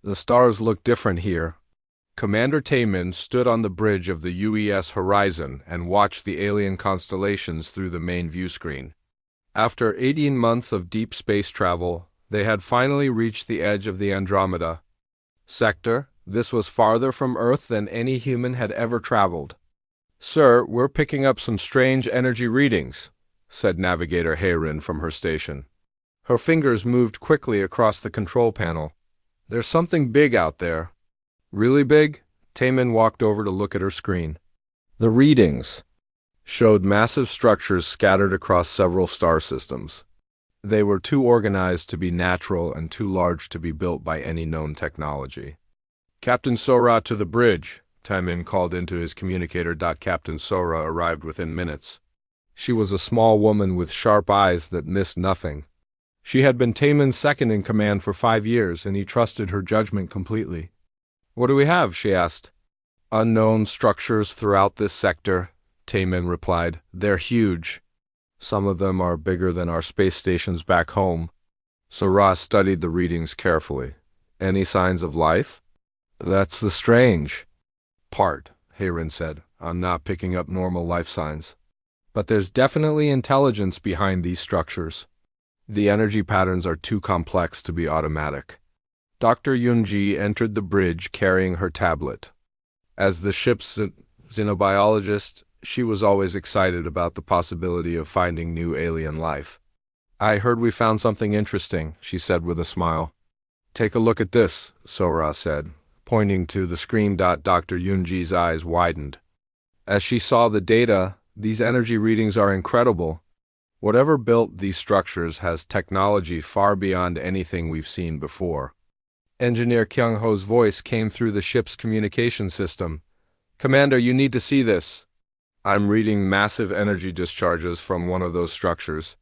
The stars look different here. Commander Taemin stood on the bridge of the UES horizon and watched the alien constellations through the main view screen. After 18 months of deep space travel, they had finally reached the edge of the Andromeda sector. This was farther from Earth than any human had ever traveled. "Sir, we're picking up some strange energy readings," said Navigator Hayrin from her station. Her fingers moved quickly across the control panel. "There's something big out there." "Really big?" Taemin walked over to look at her screen. The readings showed massive structures scattered across several star systems. They were too organized to be natural and too large to be built by any known technology. "Captain Sora to the bridge," Taemin called into his communicator. Captain Sora arrived within minutes. She was a small woman with sharp eyes that missed nothing. She had been Taemin's second in command for 5 years, and he trusted her judgment completely. "What do we have?" she asked. "Unknown structures throughout this sector," Taemin replied. "They're huge. Some of them are bigger than our space stations back home." Sora studied the readings carefully. "Any signs of life?" "That's the strange part," Hayrin said. "I'm not picking up normal life signs. But there's definitely intelligence behind these structures. The energy patterns are too complex to be automatic." Dr. Yunji entered the bridge carrying her tablet. As the ship's xenobiologist, she was always excited about the possibility of finding new alien life. "I heard we found something interesting," she said with a smile. "Take a look at this," Sora said, pointing to the screen. Dr. Yunji's eyes widened. As she saw the data, these energy readings are incredible. Whatever built these structures has technology far beyond anything we've seen before. Engineer Kyung-ho's voice came through the ship's communication system. "Commander, you need to see this. I'm reading massive energy discharges from one of those structures.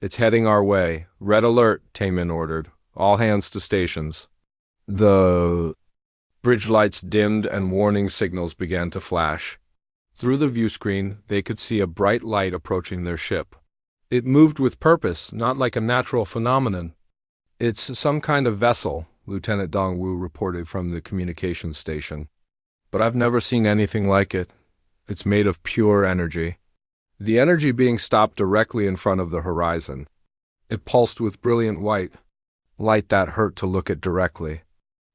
It's heading our way. Red alert," Taemin ordered. "All hands to stations." The bridge lights dimmed and warning signals began to flash. Through the view screen, they could see a bright light approaching their ship. It moved with purpose, not like a natural phenomenon. "It's some kind of vessel," Lieutenant Dongwu reported from the communications station. "But I've never seen anything like it. It's made of pure energy." The energy being stopped directly in front of the horizon. It pulsed with brilliant white, light that hurt to look at directly.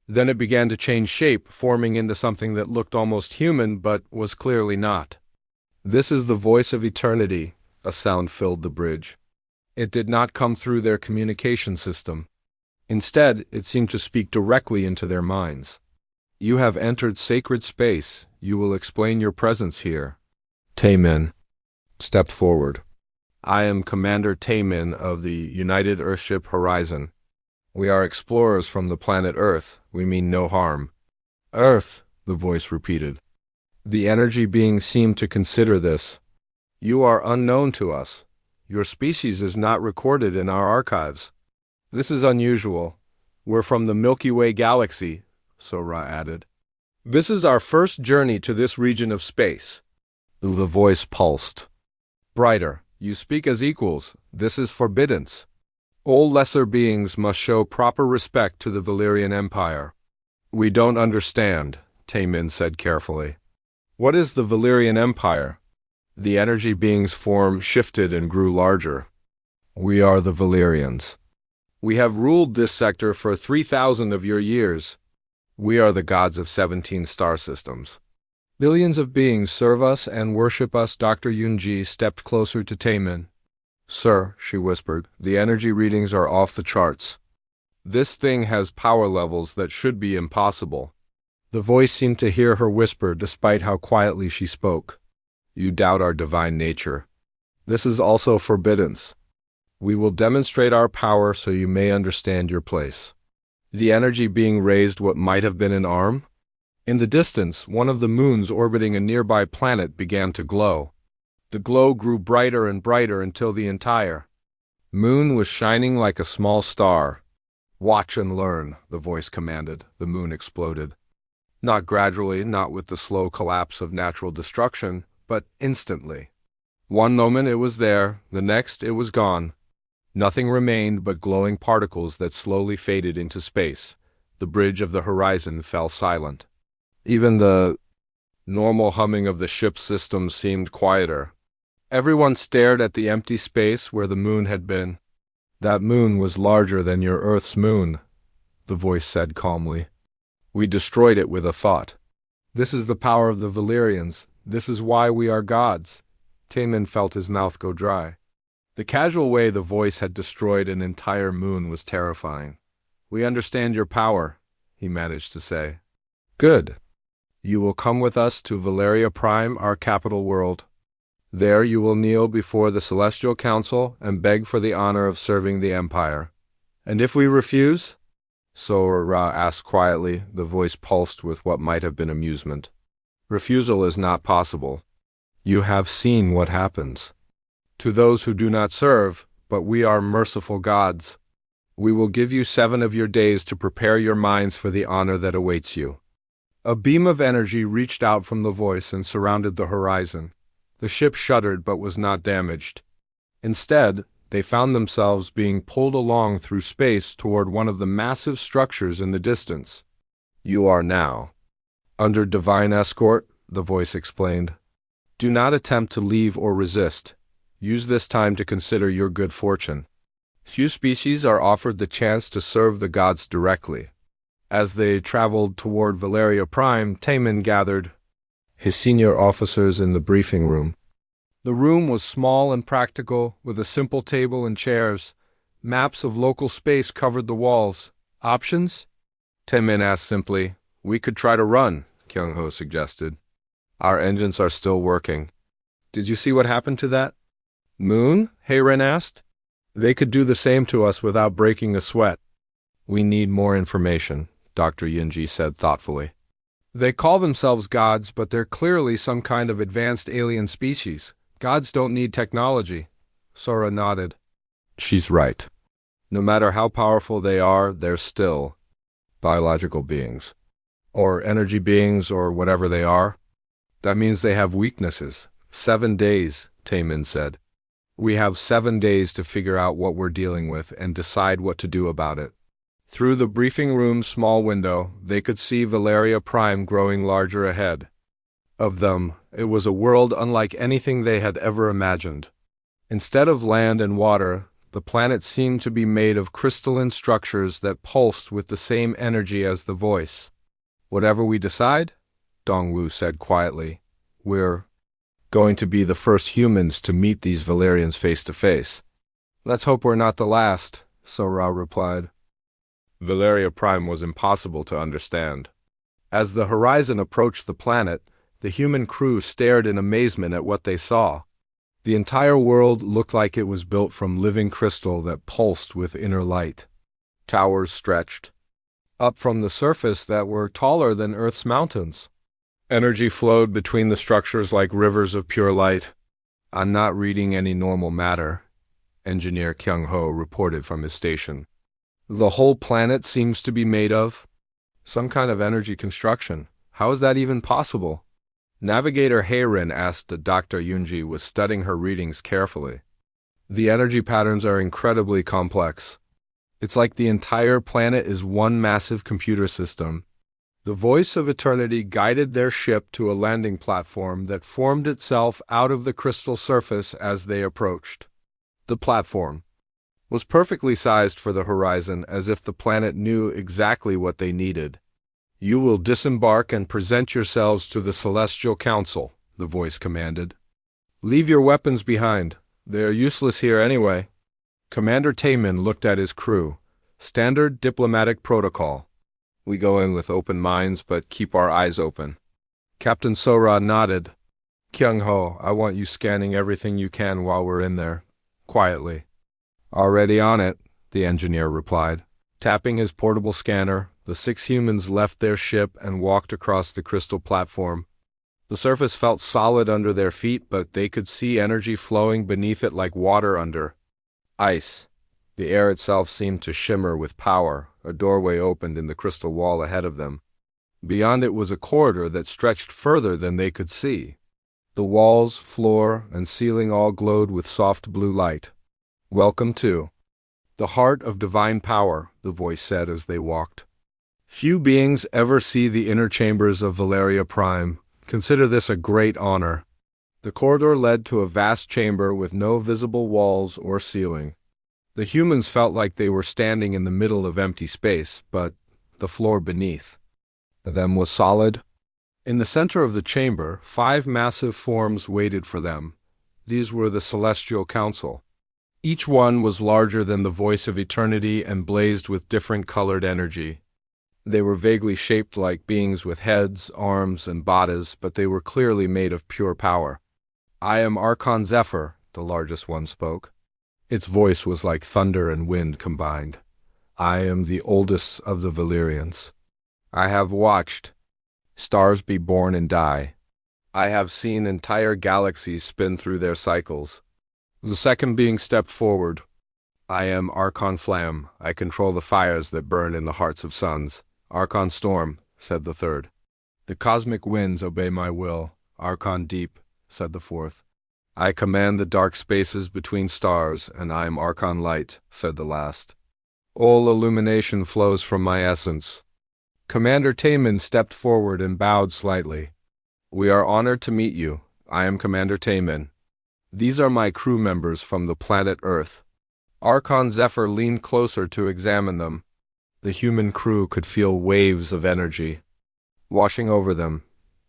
Then it began to change shape, forming into something that looked almost human but was clearly not. "This is the voice of eternity," a sound filled the bridge. It did not come through their communication system. Instead, it seemed to speak directly into their minds. "You have entered sacred space. You will explain your presence here." Taemin stepped forward. "I am Commander Taemin of the United Earthship Horizon. We are explorers from the planet Earth. We mean no harm." "Earth," the voice repeated. The energy being seemed to consider this. "You are unknown to us. Your species is not recorded in our archives. This is unusual. We're from the Milky Way galaxy," Sora added. "This is our first journey to this region of space." The voice pulsed. "Brighter, you speak as equals. This is forbiddance. All lesser beings must show proper respect to the Valyrian Empire." "We don't understand," Taemin said carefully. "What is the Valyrian Empire?" The energy being's form shifted and grew larger. "We are the Valyrians. We have ruled this sector for 3,000 of your years. We are the gods of 17 star systems. Billions of beings serve us and worship us." Dr. Yunji stepped closer to Taemin. "Sir," she whispered, "the energy readings are off the charts. This thing has power levels that should be impossible." The voice seemed to hear her whisper despite how quietly she spoke. "You doubt our divine nature. This is also forbiddance. We will demonstrate our power so you may understand your place." The energy being raised what might have been an arm. In the distance, one of the moons orbiting a nearby planet began to glow. The glow grew brighter and brighter until the entire moon was shining like a small star. "Watch and learn," the voice commanded. The moon exploded. Not gradually, not with the slow collapse of natural destruction, but instantly. One moment it was there, the next it was gone. Nothing remained but glowing particles that slowly faded into space, The bridge of the horizon fell silent. Even the normal humming of the ship's system seemed quieter. Everyone stared at the empty space where the moon had been. "That moon was larger than your Earth's moon," the voice said calmly. "We destroyed it with a thought. This is the power of the Valyrians. This is why we are gods." Taman felt his mouth go dry. The casual way the voice had destroyed an entire moon was terrifying. "We understand your power," he managed to say. "Good. You will come with us to Valeria Prime, our capital world. There you will kneel before the Celestial Council and beg for the honor of serving the Empire. And if we refuse?" Sora asked quietly, the voice pulsed with what might have been amusement. "Refusal is not possible. You have seen what happens to those who do not serve, but we are merciful gods. We will give you 7 of your days to prepare your minds for the honor that awaits you." A beam of energy reached out from the voice and surrounded the horizon. The ship shuddered but was not damaged. Instead, they found themselves being pulled along through space toward one of the massive structures in the distance. "You are now under divine escort," the voice explained. "Do not attempt to leave or resist. Use this time to consider your good fortune. Few species are offered the chance to serve the gods directly." As they traveled toward Valeria Prime, Taman gathered his senior officers in the briefing room. The room was small and practical, with a simple table and chairs. Maps of local space covered the walls. "Options?" Taman asked simply. "We could try to run," Kyung-ho suggested. "Our engines are still working." "Did you see what happened to that moon?" Heiren asked. "They could do the same to us without breaking a sweat." "We need more information," Dr. Yinji said thoughtfully. "They call themselves gods, but they're clearly some kind of advanced alien species. Gods don't need technology." Sora nodded. "She's right. No matter how powerful they are, they're still biological beings. Or energy beings, or whatever they are. That means they have weaknesses." 7 days, Taman said. "We have 7 days to figure out what we're dealing with and decide what to do about it." Through the briefing room's small window, they could see Valeria Prime growing larger ahead of them. It was a world unlike anything they had ever imagined. Instead of land and water, the planet seemed to be made of crystalline structures that pulsed with the same energy as the voice. "Whatever we decide," Dongwu said quietly, "we're going to be the first humans to meet these Valyrians face to face." "Let's hope we're not the last," Sora replied. Valeria Prime was impossible to understand. As the horizon approached the planet, the human crew stared in amazement at what they saw. The entire world looked like it was built from living crystal that pulsed with inner light. Towers stretched up from the surface that were taller than Earth's mountains. Energy flowed between the structures like rivers of pure light. "I'm not reading any normal matter," Engineer Kyung-ho reported from his station. "The whole planet seems to be made of some kind of energy construction. How is that even possible?" Navigator Heiren asked that Dr. Yunji was studying her readings carefully. "The energy patterns are incredibly complex. It's like the entire planet is one massive computer system." The voice of eternity guided their ship to a landing platform that formed itself out of the crystal surface as they approached. The platform was perfectly sized for the horizon, as if the planet knew exactly what they needed. "You will disembark and present yourselves to the Celestial Council," the voice commanded. "Leave your weapons behind. They are useless here anyway." Commander Taman looked at his crew. "Standard diplomatic protocol. We go in with open minds, but keep our eyes open." Captain Sora nodded. "Kyung-ho, I want you scanning everything you can while we're in there. Quietly." "Already on it," the engineer replied. Tapping his portable scanner, the 6 humans left their ship and walked across the crystal platform. The surface felt solid under their feet, but they could see energy flowing beneath it like water under ice. The air itself seemed to shimmer with power. A doorway opened in the crystal wall ahead of them. Beyond it was a corridor that stretched further than they could see. The walls, floor, and ceiling all glowed with soft blue light. "Welcome to the heart of divine power," the voice said as they walked. Few beings ever see the inner chambers of Valeria Prime. Consider this a great honor. The corridor led to a vast chamber with no visible walls or ceiling. The humans felt like they were standing in the middle of empty space, but the floor beneath them was solid. In the center of the chamber, 5 massive forms waited for them. These were the Celestial Council. Each one was larger than the voice of eternity and blazed with different colored energy. They were vaguely shaped like beings with heads, arms, and bodies, but they were clearly made of pure power. "I am Archon Zephyr," the largest one spoke. Its voice was like thunder and wind combined. "I am the oldest of the Valyrians. I have watched stars be born and die. I have seen entire galaxies spin through their cycles." The second being stepped forward. "I am Archon Flamme. I control the fires that burn in the hearts of suns." "Archon Storm," said the third. "The cosmic winds obey my will." "Archon Deep," said the fourth. "I command the dark spaces between stars, and I am Archon Light," said the last. "All illumination flows from my essence." Commander Taemin stepped forward and bowed slightly. "We are honored to meet you. I am Commander Taemin. These are my crew members from the planet Earth." Archon Zephyr leaned closer to examine them. The human crew could feel waves of energy washing over them.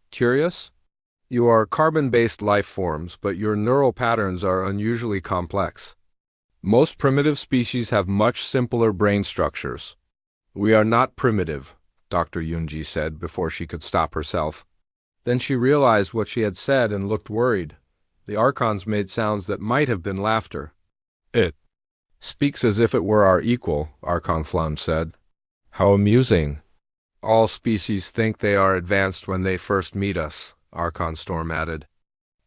"Curious? You are carbon-based life forms, but your neural patterns are unusually complex. Most primitive species have much simpler brain structures." "We are not primitive," Dr. Yunji said before she could stop herself. Then she realized what she had said and looked worried. The Archons made sounds that might have been laughter. "It speaks as if it were our equal," Archon Flamme said. "How amusing." "All species think they are advanced when they first meet us," Archon Storm added.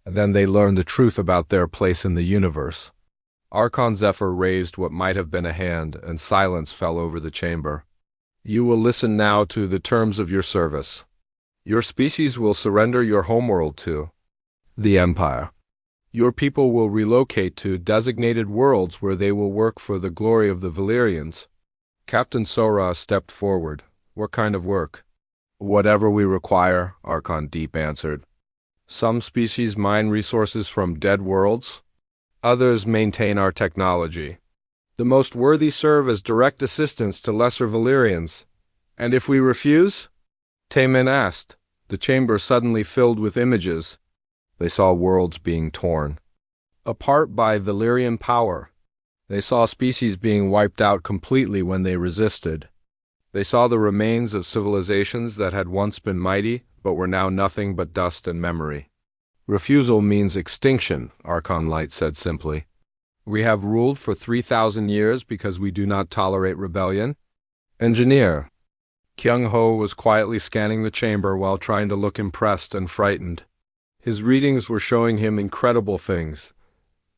"Then they learn the truth about their place in the universe." Archon Zephyr raised what might have been a hand, and silence fell over the chamber. "You will listen now to the terms of your service. Your species will surrender your homeworld to the Empire. Your people will relocate to designated worlds where they will work for the glory of the Valyrians." Captain Sora stepped forward. "What kind of work?" "Whatever we require," Archon Deep answered. "Some species mine resources from dead worlds. Others maintain our technology. The most worthy serve as direct assistants to lesser Valyrians." "And if we refuse?" Taemin asked. The chamber suddenly filled with images. They saw worlds being torn apart by Valyrian power. They saw species being wiped out completely when they resisted. They saw the remains of civilizations that had once been mighty, but were now nothing but dust and memory. "Refusal means extinction," Archon Light said simply. "We have ruled for 3,000 years because we do not tolerate rebellion." "Engineer." Kyung-ho was quietly scanning the chamber while trying to look impressed and frightened. His readings were showing him incredible things.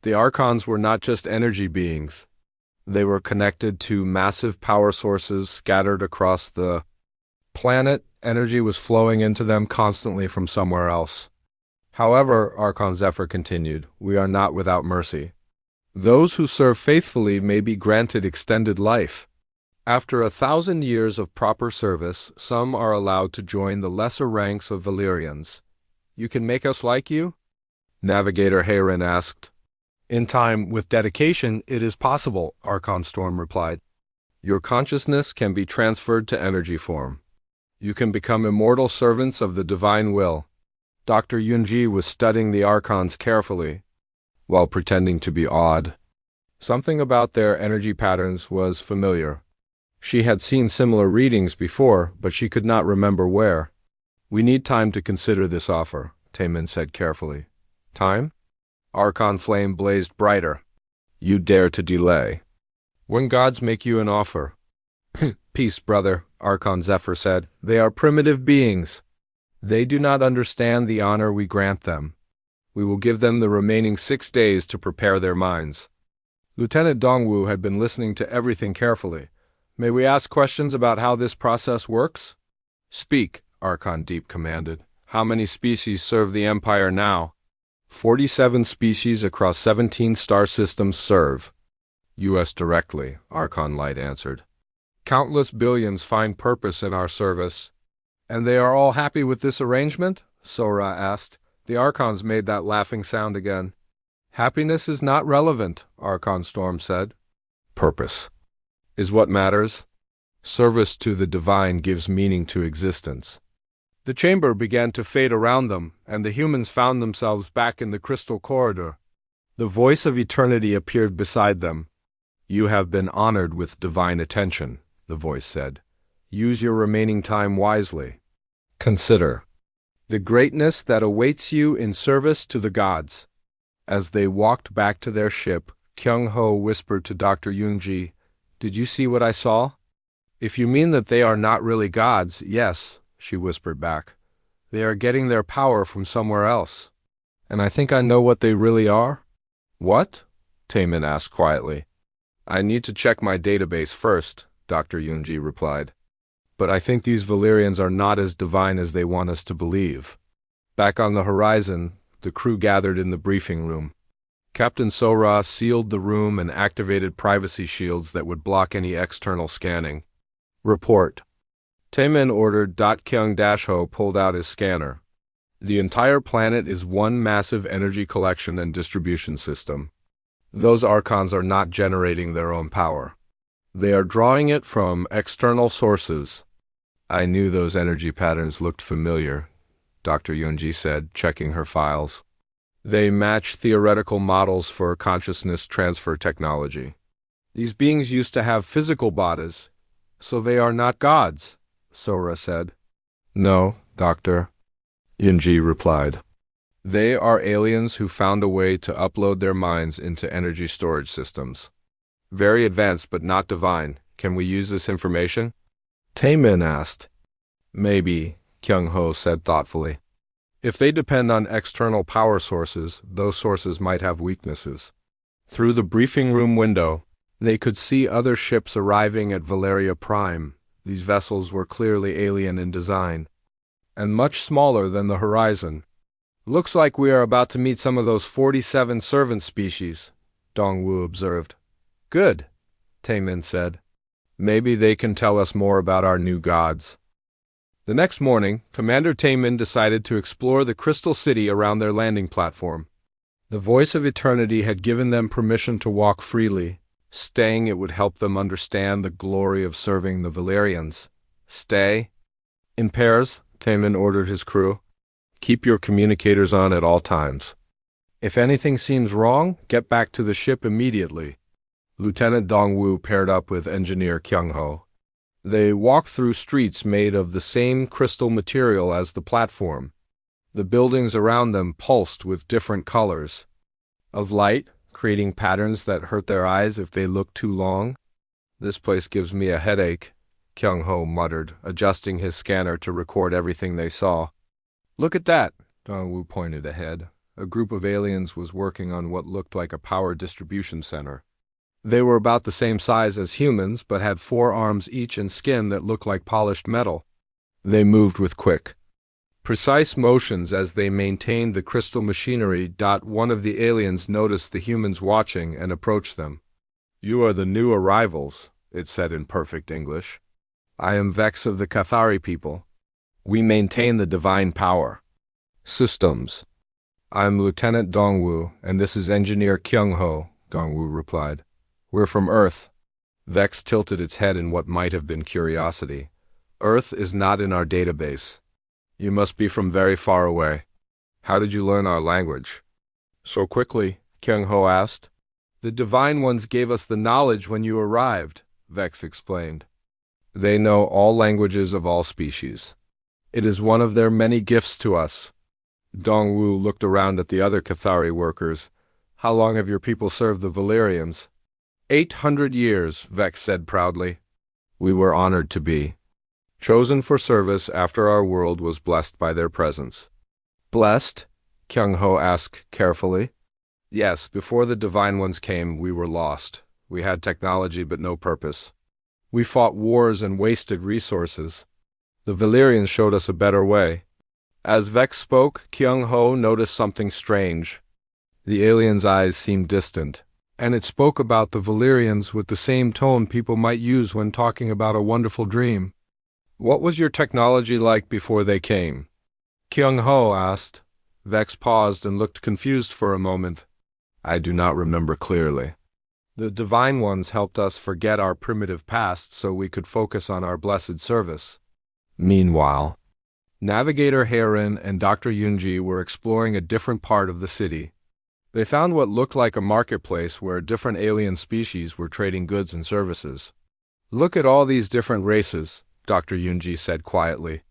The Archons were not just energy beings. They were connected to massive power sources scattered across the planet. Energy was flowing into them constantly from somewhere else. "However," Archon Zephyr continued, "we are not without mercy. Those who serve faithfully may be granted extended life. After 1,000 years of proper service, some are allowed to join the lesser ranks of Valyrians. You can make us like you?" Navigator Hayrin asked. "In time, with dedication, it is possible," Archon Storm replied. "Your consciousness can be transferred to energy form. You can become immortal servants of the divine will." Dr. Yunji was studying the Archons carefully, while pretending to be awed. Something about their energy patterns was familiar. She had seen similar readings before, but she could not remember where. "We need time to consider this offer," Taemin said carefully. "Time?" Archon Flame blazed brighter. "You dare to delay. When gods make you an offer." "Peace, brother," Archon Zephyr said. "They are primitive beings. They do not understand the honor we grant them. We will give them the remaining 6 days to prepare their minds." Lieutenant Dongwu had been listening to everything carefully. "May we ask questions about how this process works?" "Speak," Archon Deep commanded. "How many species serve the Empire now?" 47 species across 17 star systems serve U.S. directly," Archon Light answered. Countless billions find purpose in our service. And they are all happy with this arrangement? Sora asked. The Archons made that laughing sound again. Happiness is not relevant, Archon Storm said. Purpose is what matters. Service to the divine gives meaning to existence. The chamber began to fade around them, and the humans found themselves back in the crystal corridor. The voice of eternity appeared beside them. You have been honored with divine attention, the voice said. Use your remaining time wisely. Consider the greatness that awaits you in service to the gods. As they walked back to their ship, Kyung-ho whispered to Dr. Yoongi, Did you see what I saw? If you mean that they are not really gods, yes, she whispered back. They are getting their power from somewhere else. And I think I know what they really are. What? Taemin asked quietly. I need to check my database first, Dr. Yoongi replied. But I think these Valyrians are not as divine as they want us to believe. Back on the horizon, the crew gathered in the briefing room. Captain Sora sealed the room and activated privacy shields that would block any external scanning. Report. Taemin ordered. Kyung-ho pulled out his scanner. The entire planet is one massive energy collection and distribution system. Those Archons are not generating their own power. They are drawing it from external sources. I knew those energy patterns looked familiar, Dr. Yoongi said, checking her files. They match theoretical models for consciousness transfer technology. These beings used to have physical bodies, so they are not gods, Sora said. No, Doctor, Yoongi replied. They are aliens who found a way to upload their minds into energy storage systems. Very advanced but not divine. Can we use this information? Taemin asked. Maybe, Kyung-ho said thoughtfully. If they depend on external power sources, those sources might have weaknesses. Through the briefing room window, they could see other ships arriving at Valeria Prime. These vessels were clearly alien in design, and much smaller than the horizon. Looks like we are about to meet some of those 47 servant species, Dongwu observed. Good, Taemin said. Maybe they can tell us more about our new gods. The next morning, Commander Taemin decided to explore the Crystal City around their landing platform. The voice of eternity had given them permission to walk freely. Staying it would help them understand the glory of serving the Valyrians. Stay. In pairs, Taemin ordered his crew. Keep your communicators on at all times. If anything seems wrong, get back to the ship immediately. Lieutenant Dongwu paired up with Engineer Kyung-ho. They walked through streets made of the same crystal material as the platform. The buildings around them pulsed with different colors of light, creating patterns that hurt their eyes if they looked too long. This place gives me a headache, Kyung-ho muttered, adjusting his scanner to record everything they saw. Look at that, Dongwu pointed ahead. A group of aliens was working on what looked like a power distribution center. They were about the same size as humans, but had 4 arms each and skin that looked like polished metal. They moved with quick, precise motions as they maintained the crystal machinery. One of the aliens noticed the humans watching and approached them. You are the new arrivals, it said in perfect English. I am Vex of the Cathari people. We maintain the divine power. Systems. I'm Lieutenant Dongwu, and this is Engineer Kyung-ho, Dongwu replied. We're from Earth. Vex tilted its head in what might have been curiosity. Earth is not in our database. You must be from very far away. How did you learn our language? So quickly, Kyung-ho asked. The Divine Ones gave us the knowledge when you arrived, Vex explained. They know all languages of all species. It is one of their many gifts to us. Dongwu looked around at the other Cathari workers. How long have your people served the Valyrians? 800 years, Vex said proudly. We were honored to be chosen for service after our world was blessed by their presence. Blessed? Kyung-ho asked carefully. Yes, before the Divine Ones came, we were lost. We had technology but no purpose. We fought wars and wasted resources. The Valyrians showed us a better way. As Vex spoke, Kyung-ho noticed something strange. The alien's eyes seemed distant. and it spoke about the Valyrians with the same tone people might use when talking about a wonderful dream. What was your technology like before they came? Kyung-ho asked. Vex paused and looked confused for a moment. I do not remember clearly. The Divine Ones helped us forget our primitive past so we could focus on our blessed service. Meanwhile, Navigator Heron and Dr. Yunji were exploring a different part of the city. They found what looked like a marketplace where different alien species were trading goods and services. Look at all these different races, Dr. Yunji said quietly.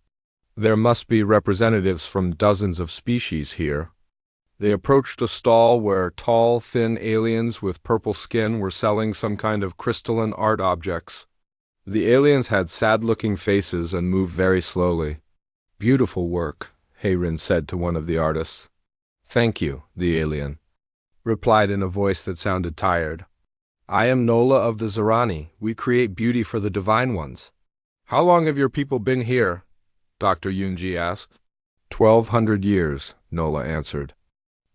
There must be representatives from dozens of species here. They approached a stall where tall, thin aliens with purple skin were selling some kind of crystalline art objects. The aliens had sad-looking faces and moved very slowly. Beautiful work, Heron said to one of the artists. Thank you, the alien replied in a voice that sounded tired. I am Nola of the Zerani. We create beauty for the Divine Ones. How long have your people been here? Dr. Yunji asked. 1,200 years, Nola answered.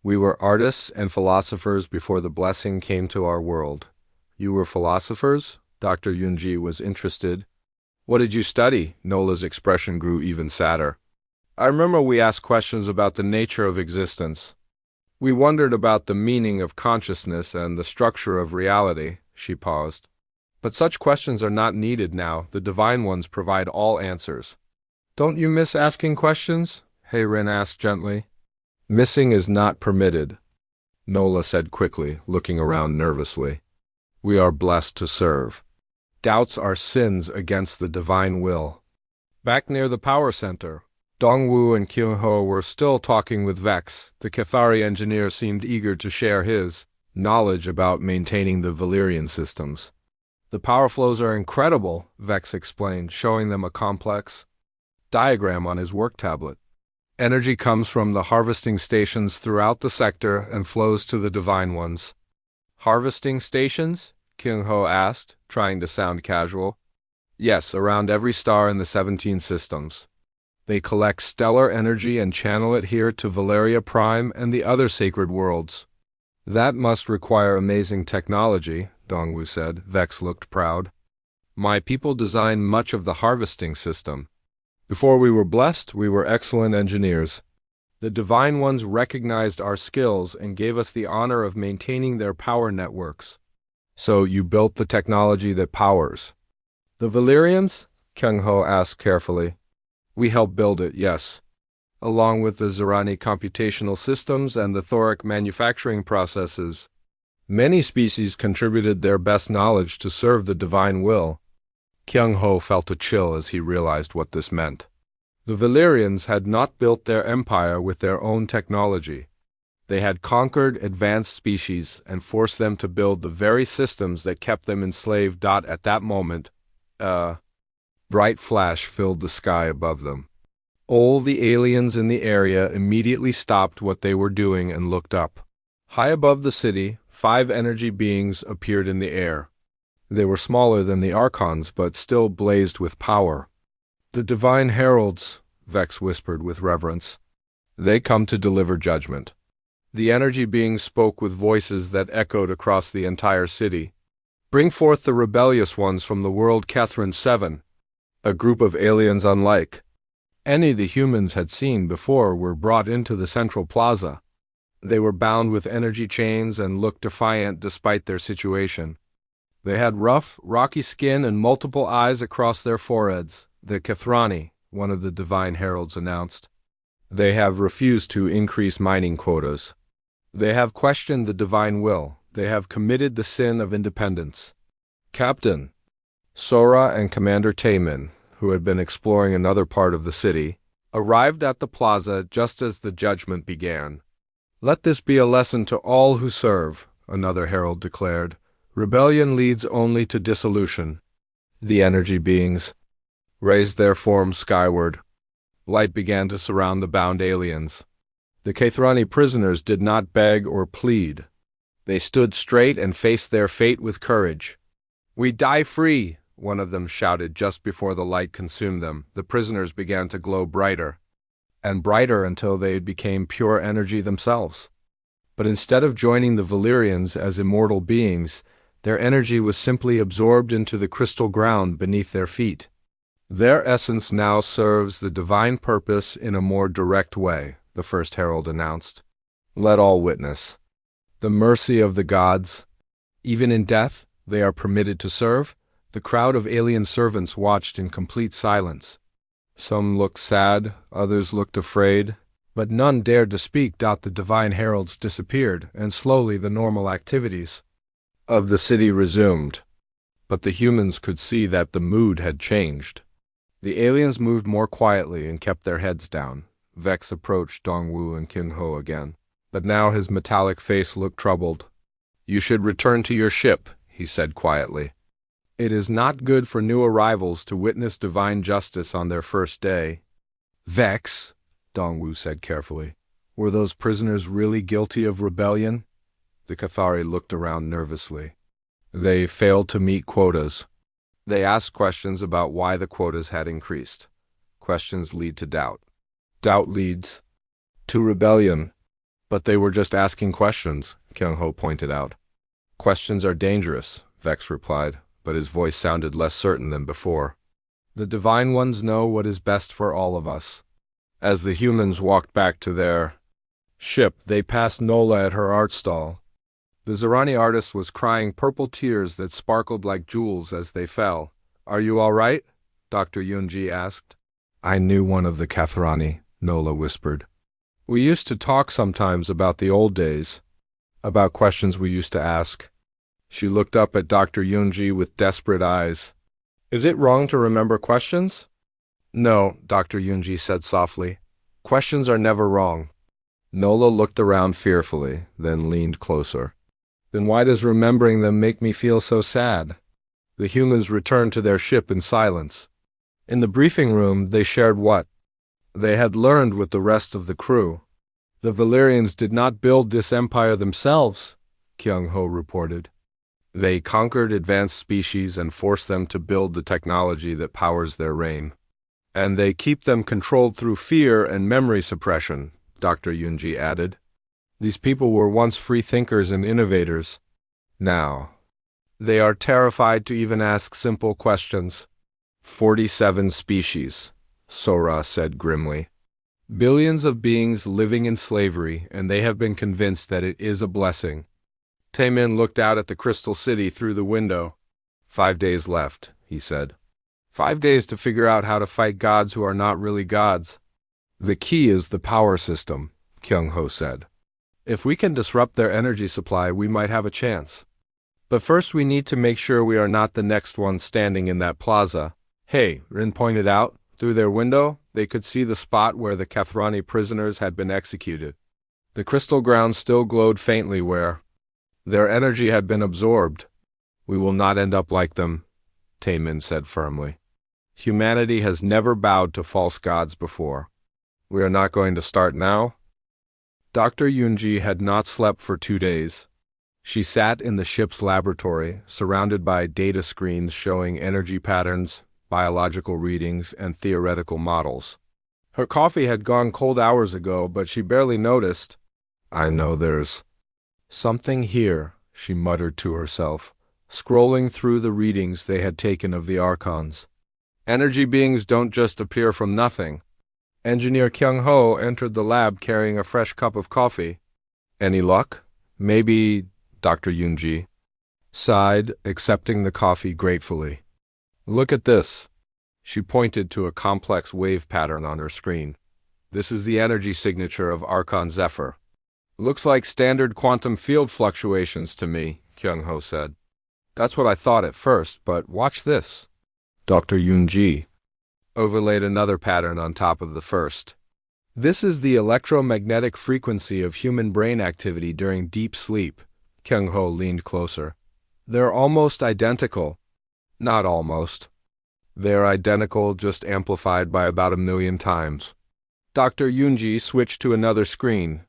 We were artists and philosophers before the blessing came to our world. You were philosophers? Dr. Yunji was interested. What did you study? Nola's expression grew even sadder. I remember we asked questions about the nature of existence. We wondered about the meaning of consciousness and the structure of reality, she paused. But such questions are not needed now. The Divine Ones provide all answers. Don't you miss asking questions? Heron asked gently. Missing is not permitted, Nola said quickly, looking around nervously. We are blessed to serve. Doubts are sins against the divine will. Back near the power center, Dongwu and Kyung-ho were still talking with Vex. The Cathari engineer seemed eager to share his knowledge about maintaining the Valyrian systems. The power flows are incredible, Vex explained, showing them a complex diagram on his work tablet. Energy comes from the harvesting stations throughout the sector and flows to the Divine Ones. Harvesting stations? Kyung-ho asked, trying to sound casual. Yes, around every star in the 17 systems. They collect stellar energy and channel it here to Valeria Prime and the other sacred worlds. That must require amazing technology, Dongwu said. Vex looked proud. My people designed much of the harvesting system. Before we were blessed, we were excellent engineers. The Divine Ones recognized our skills and gave us the honor of maintaining their power networks. So you built the technology that powers the Valyrians? Kyung-ho asked carefully. We helped build it, yes. Along with the Zerani computational systems and the Thoric manufacturing processes. Many species contributed their best knowledge to serve the divine will. Kyung-ho felt a chill as he realized what this meant. The Valyrians had not built their empire with their own technology. They had conquered advanced species and forced them to build the very systems that kept them enslaved. At that moment, bright flash filled the sky above them. All the aliens in the area immediately stopped what they were doing and looked up. High above the city, 5 energy beings appeared in the air. They were smaller than the Archons, but still blazed with power. The Divine Heralds, Vex whispered with reverence. They come to deliver judgment. The energy beings spoke with voices that echoed across the entire city. Bring forth the rebellious ones from the world Catherine 7. A group of aliens unlike any the humans had seen before were brought into the central plaza. They were bound with energy chains and looked defiant despite their situation. They had rough, rocky skin and multiple eyes across their foreheads. The Kathrani, one of the Divine Heralds announced. They have refused to increase mining quotas. They have questioned the divine will. They have committed the sin of independence. Captain Sora and Commander Taemin, who had been exploring another part of the city, arrived at the plaza just as the judgment began. Let this be a lesson to all who serve, another herald declared. Rebellion leads only to dissolution. The energy beings raised their forms skyward. Light began to surround the bound aliens. The Kathrani prisoners did not beg or plead. They stood straight and faced their fate with courage. We die free, one of them shouted just before the light consumed them. The prisoners began to glow brighter and brighter until they became pure energy themselves. But instead of joining the Valyrians as immortal beings, their energy was simply absorbed into the crystal ground beneath their feet. Their essence now serves the divine purpose in a more direct way, the first herald announced. Let all witness the mercy of the gods. Even in death, they are permitted to serve. The crowd of alien servants watched in complete silence. Some looked sad, others looked afraid, but none dared to speak. The divine heralds disappeared, and slowly the normal activities of the city resumed. But the humans could see that the mood had changed. The aliens moved more quietly and kept their heads down. Vex approached Dongwu and Kyung-ho again, but now his metallic face looked troubled. "You should return to your ship," he said quietly. "It is not good for new arrivals to witness divine justice on their first day." "Vex," Dongwu said carefully, "were those prisoners really guilty of rebellion?" The Cathari looked around nervously. "They failed to meet quotas." They asked questions about why the quotas had increased. Questions lead to doubt. Doubt leads to rebellion. "But they were just asking questions," Kyung-ho pointed out. "Questions are dangerous," Vex replied, but his voice sounded less certain than before. "The Divine Ones know what is best for all of us." As the humans walked back to their ship, they passed Nola at her art stall. The Zerani artist was crying purple tears that sparkled like jewels as they fell. "Are you all right?" Dr. Yunji asked. "I knew one of the Kathrani," Nola whispered. "We used to talk sometimes about the old days, about questions we used to ask." She looked up at Dr. Yunji with desperate eyes. "Is it wrong to remember questions?" "No," Dr. Yunji said softly. "Questions are never wrong." Nola looked around fearfully, then leaned closer. "Then why does remembering them make me feel so sad?" The humans returned to their ship in silence. In the briefing room, they shared what they had learned with the rest of the crew. "The Valyrians did not build this empire themselves," Kyung-ho reported. "They conquered advanced species and forced them to build the technology that powers their reign. And they keep them controlled through fear and memory suppression," Dr. Yunji added. "These people were once free thinkers and innovators. Now, they are terrified to even ask simple questions." 47 species, Sora said grimly. "Billions of beings living in slavery, and they have been convinced that it is a blessing." Taemin looked out at the crystal city through the window. 5 days left, he said. 5 days to figure out how to fight gods who are not really gods. "The key is the power system," Kyung-ho said. "If we can disrupt their energy supply, we might have a chance. But first we need to make sure we are not the next ones standing in that plaza." "Hey," Rin pointed out. Through their window, they could see the spot where the Kathrani prisoners had been executed. The crystal ground still glowed faintly where their energy had been absorbed. "We will not end up like them," Taemin said firmly. "Humanity has never bowed to false gods before. We are not going to start now." Dr. Yunji had not slept for 2 days. She sat in the ship's laboratory, surrounded by data screens showing energy patterns, biological readings, and theoretical models. Her coffee had gone cold hours ago, but she barely noticed. "I know there's something here," she muttered to herself, scrolling through the readings they had taken of the Archons. "Energy beings don't just appear from nothing." Engineer Kyung-ho entered the lab carrying a fresh cup of coffee. "Any luck?" "Maybe," Dr. Yunji sighed, accepting the coffee gratefully. "Look at this." She pointed to a complex wave pattern on her screen. "This is the energy signature of Archon Zephyr." "Looks like standard quantum field fluctuations to me," Kyung-ho said. "That's what I thought at first, but watch this." Dr. Yunji overlaid another pattern on top of the first. "This is the electromagnetic frequency of human brain activity during deep sleep." Kyung-ho leaned closer. "They're almost identical." "Not almost. They're identical, just amplified by about 1,000,000 times." Dr. Yunji switched to another screen.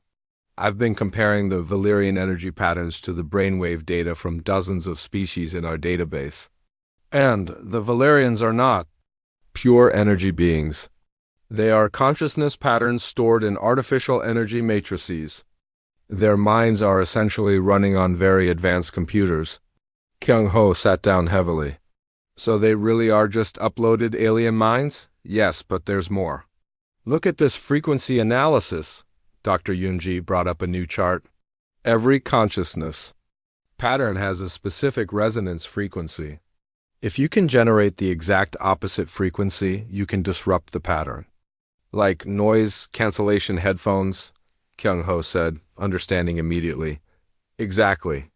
"I've been comparing the Valyrian energy patterns to the brainwave data from dozens of species in our database. And the Valyrians are not pure energy beings. They are consciousness patterns stored in artificial energy matrices." Their minds are essentially running on very advanced computers. Kyung-ho sat down heavily. So they really are just uploaded alien minds? Yes, but there's more. Look at this frequency analysis. Dr. Yoonji brought up a new chart. Every consciousness pattern has a specific resonance frequency. If you can generate the exact opposite frequency, you can disrupt the pattern. Like noise cancellation headphones, Kyung-ho said, understanding immediately. Exactly.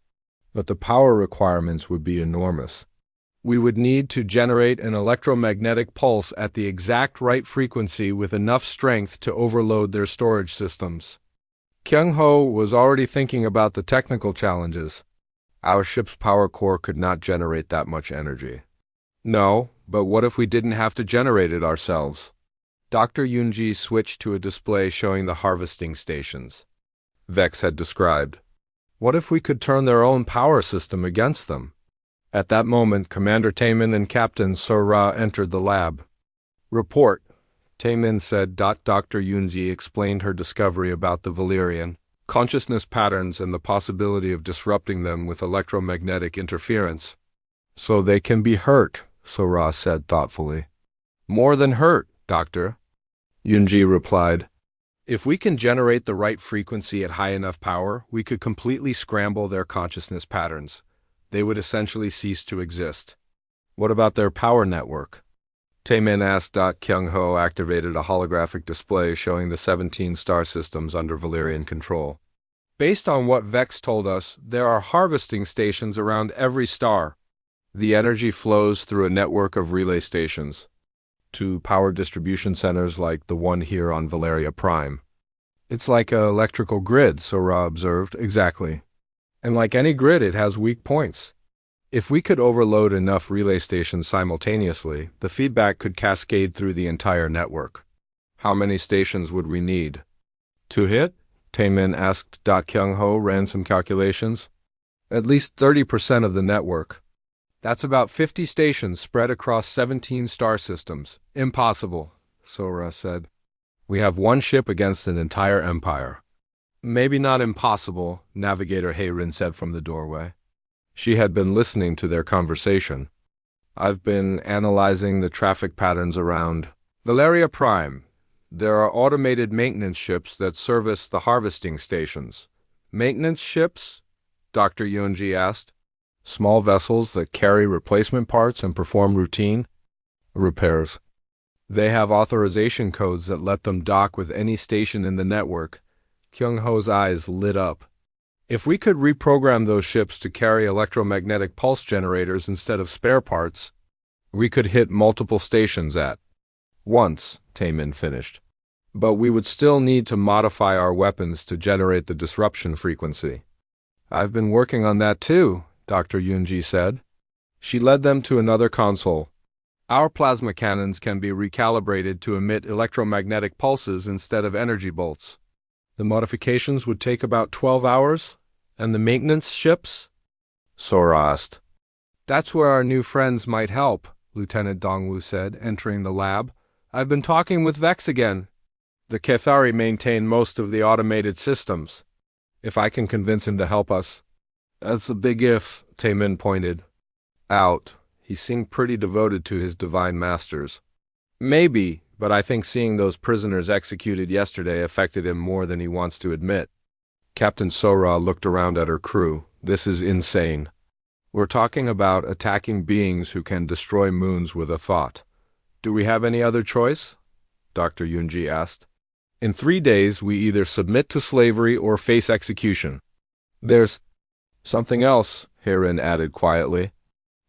But the power requirements would be enormous. We would need to generate an electromagnetic pulse at the exact right frequency with enough strength to overload their storage systems. Kyung-ho was already thinking about the technical challenges. Our ship's power core could not generate that much energy. No, but what if we didn't have to generate it ourselves? Dr. Yoonji switched to a display showing the harvesting stations Vex had described. What if we could turn their own power system against them? At that moment, Commander Taemin and Captain So-ra entered the lab. Report, Taemin said. Dr. Yoonji explained her discovery about the Valyrian consciousness patterns and the possibility of disrupting them with electromagnetic interference. So they can be hurt, So-ra said thoughtfully. More than hurt, Doctor, Yoonji replied. If we can generate the right frequency at high enough power, we could completely scramble their consciousness patterns. They would essentially cease to exist. What about their power network? Taemin asked. Kyung-ho activated a holographic display showing the 17 star systems under Valyrian control. Based on what Vex told us, there are harvesting stations around every star. The energy flows through a network of relay stations to power distribution centers like the one here on Valeria Prime. It's like an electrical grid, So-ra observed. Exactly. And like any grid, it has weak points. If we could overload enough relay stations simultaneously, the feedback could cascade through the entire network. How many stations would we need to hit? Taemin asked. Kyung-ho ran some calculations. At least 30% of the network. That's about 50 stations spread across 17 star systems. Impossible, So-ra said. We have one ship against an entire empire. Maybe not impossible, Navigator Hayrin said from the doorway. She had been listening to their conversation. I've been analyzing the traffic patterns around Valeria Prime. There are automated maintenance ships that service the harvesting stations. Maintenance ships? Dr. Yoonji asked. Small vessels that carry replacement parts and perform routine repairs. They have authorization codes that let them dock with any station in the network. Kyung-ho's eyes lit up. If we could reprogram those ships to carry electromagnetic pulse generators instead of spare parts, we could hit multiple stations at once, Taemin finished. But we would still need to modify our weapons to generate the disruption frequency. I've been working on that too, Dr. Yoonji said. She led them to another console. Our plasma cannons can be recalibrated to emit electromagnetic pulses instead of energy bolts. The modifications would take about 12 hours, and the maintenance ships? So-ra asked. That's where our new friends might help, Lieutenant Dongwoo said, entering the lab. I've been talking with Vex again. The Cathari maintain most of the automated systems. If I can convince him to help us. That's a big if, Taemin pointed out. He seemed pretty devoted to his divine masters. Maybe, but I think seeing those prisoners executed yesterday affected him more than he wants to admit. Captain So-ra looked around at her crew. This is insane. We're talking about attacking beings who can destroy moons with a thought. Do we have any other choice? Dr. Yoonji asked. In 3 days, we either submit to slavery or face execution. There's something else, Hayrin added quietly.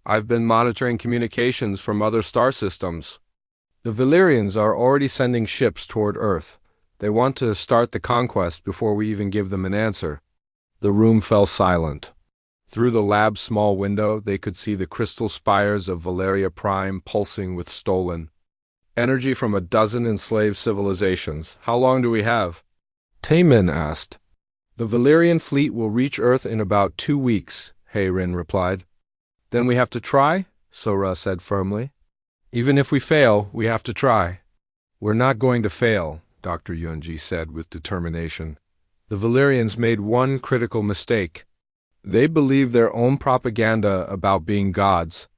I've been monitoring communications from other star systems. The Valyrians are already sending ships toward Earth. They want to start the conquest before we even give them an answer. The room fell silent. Through the lab's small window, they could see the crystal spires of Valeria Prime pulsing with stolen energy from a dozen enslaved civilizations. How long do we have? Taemin asked. The Valyrian fleet will reach Earth in about 2 weeks, Hayrin replied. Then we have to try? So-ra said firmly. Even if we fail, we have to try. We're not going to fail, Dr. Yoonji said with determination. The Valyrians made one critical mistake. They believed their own propaganda about being gods.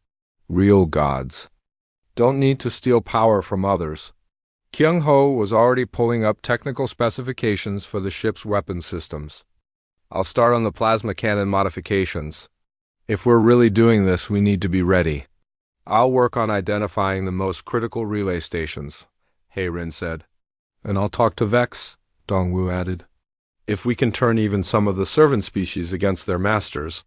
Real gods. Don't need to steal power from others. Kyung-ho was already pulling up technical specifications for the ship's weapon systems. I'll start on the plasma cannon modifications. If we're really doing this, we need to be ready. I'll work on identifying the most critical relay stations, Hae-Rin said. And I'll talk to Vex, Dongwu added. If we can turn even some of the servant species against their masters.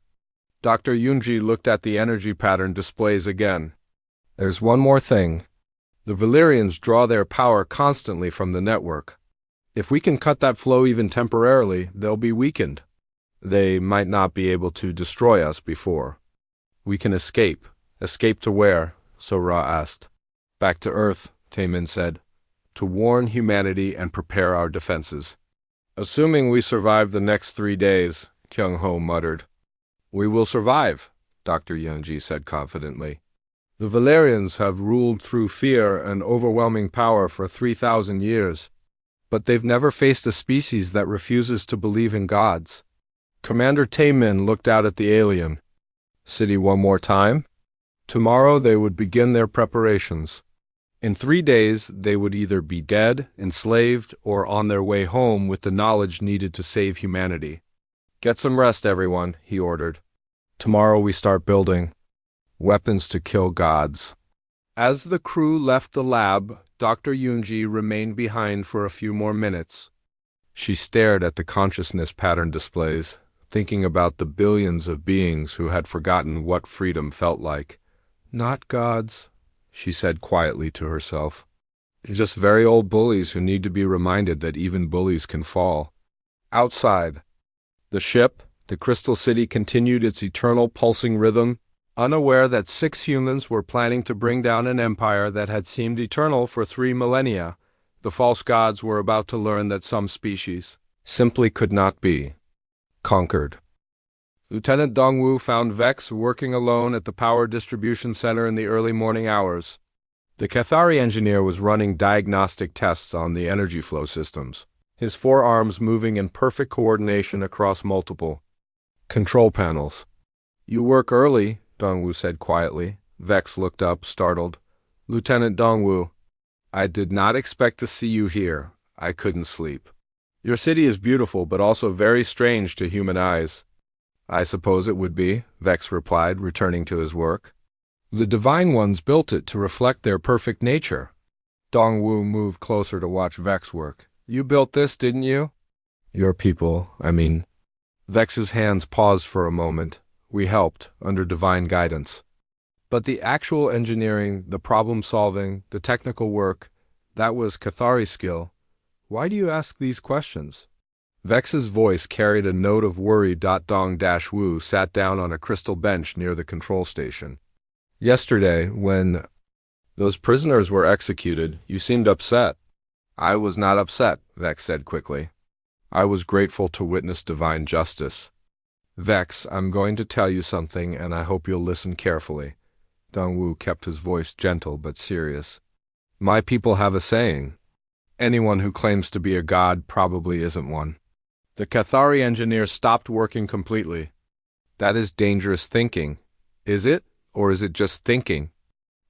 Dr. Yoonji looked at the energy pattern displays again. There's one more thing. The Valyrians draw their power constantly from the network. If we can cut that flow even temporarily, they'll be weakened. They might not be able to destroy us before. We can escape. Escape to where? So-Ra asked. Back to Earth, Taemin said. To warn humanity and prepare our defenses. Assuming we survive the next 3 days, Kyung-ho muttered. We will survive, Dr. Yoonji said confidently. The Valyrians have ruled through fear and overwhelming power for 3,000 years, but they've never faced a species that refuses to believe in gods. Commander Taemin looked out at the alien. City one more time? Tomorrow they would begin their preparations. In 3 days, they would either be dead, enslaved, or on their way home with the knowledge needed to save humanity. Get some rest, everyone, he ordered. Tomorrow we start building weapons to kill gods. As the crew left the lab, Dr. Yoonji remained behind for a few more minutes. She stared at the consciousness pattern displays, thinking about the billions of beings who had forgotten what freedom felt like. Not gods, she said quietly to herself. Just very old bullies who need to be reminded that even bullies can fall. Outside, the ship, the Crystal City, continued its eternal pulsing rhythm, unaware that 6 humans were planning to bring down an empire that had seemed eternal for 3 millennia. The false gods were about to learn that some species simply could not be conquered. Lieutenant Dongwu found Vex working alone at the power distribution center in the early morning hours. The Cathari engineer was running diagnostic tests on the energy flow systems, his forearms moving in perfect coordination across multiple control panels. You work early, Dongwu said quietly. Vex looked up, startled. Lieutenant Dongwu, I did not expect to see you here. I couldn't sleep. Your city is beautiful, but also very strange to human eyes. I suppose it would be, Vex replied, returning to his work. The Divine Ones built it to reflect their perfect nature. Dongwu moved closer to watch Vex work. You built this, didn't you? Your people, I mean. Vex's hands paused for a moment. We helped, under divine guidance. But the actual engineering, the problem-solving, the technical work, that was Cathari's skill. Why do you ask these questions? Vex's voice carried a note of worry. Dong-Wu sat down on a crystal bench near the control station. Yesterday, when those prisoners were executed, you seemed upset. I was not upset, Vex said quickly. I was grateful to witness divine justice. Vex, I'm going to tell you something, and I hope you'll listen carefully. Dongwu kept his voice gentle but serious. My people have a saying. Anyone who claims to be a god probably isn't one. The Cathari engineer stopped working completely. That is dangerous thinking. Is it, or is it just thinking?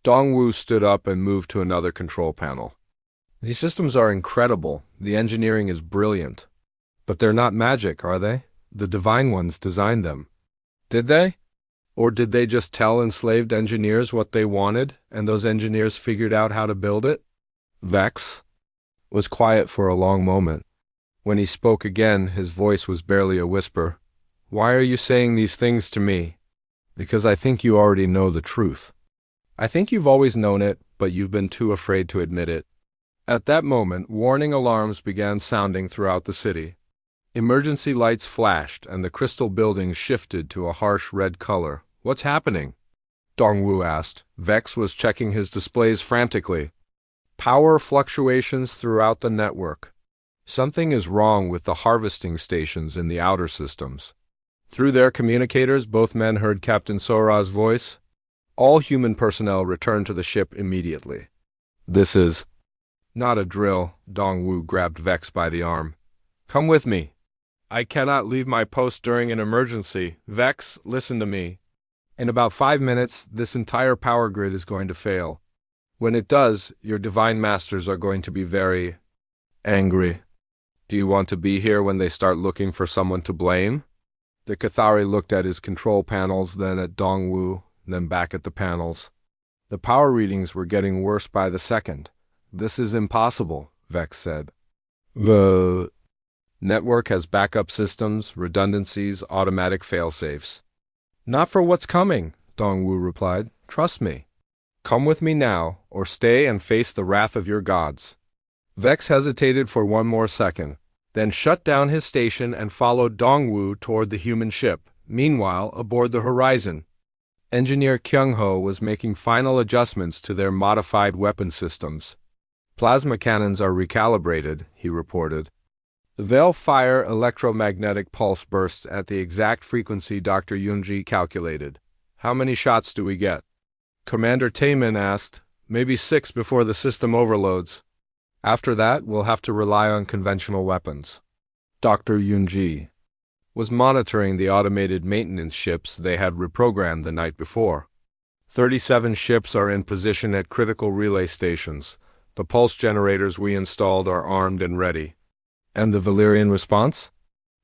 Dongwu stood up and moved to another control panel. These systems are incredible. The engineering is brilliant. But they're not magic, are they? The Divine Ones designed them. Did they? Or did they just tell enslaved engineers what they wanted, and those engineers figured out how to build it? Vex was quiet for a long moment. When he spoke again, his voice was barely a whisper. Why are you saying these things to me? Because I think you already know the truth. I think you've always known it, but you've been too afraid to admit it. At that moment, warning alarms began sounding throughout the city. Emergency lights flashed, and the crystal buildings shifted to a harsh red color. What's happening? Dongwu asked. Vex was checking his displays frantically. Power fluctuations throughout the network. Something is wrong with the harvesting stations in the outer systems. Through their communicators, both men heard Captain So-Ra's voice. All human personnel returned to the ship immediately. This is not a drill. Dongwu grabbed Vex by the arm. Come with me. I cannot leave my post during an emergency. Vex, listen to me. In about 5 minutes, this entire power grid is going to fail. When it does, your divine masters are going to be very angry. Do you want to be here when they start looking for someone to blame? The Cathari looked at his control panels, then at Dongwu, then back at the panels. The power readings were getting worse by the second. This is impossible, Vex said. The network has backup systems, redundancies, automatic failsafes. Not for what's coming, Dongwu replied. Trust me. Come with me now, or stay and face the wrath of your gods. Vex hesitated for one more second, then shut down his station and followed Dongwu toward the human ship. Meanwhile, aboard the Horizon, Engineer Kyung-ho was making final adjustments to their modified weapon systems. Plasma cannons are recalibrated, he reported. They'll fire electromagnetic pulse bursts at the exact frequency Dr. Yunji calculated. How many shots do we get? Commander Taemin asked. Maybe 6 before the system overloads. After that, we'll have to rely on conventional weapons. Dr. Yunji was monitoring the automated maintenance ships they had reprogrammed the night before. 37 ships are in position at critical relay stations. The pulse generators we installed are armed and ready. And the Valyrian response?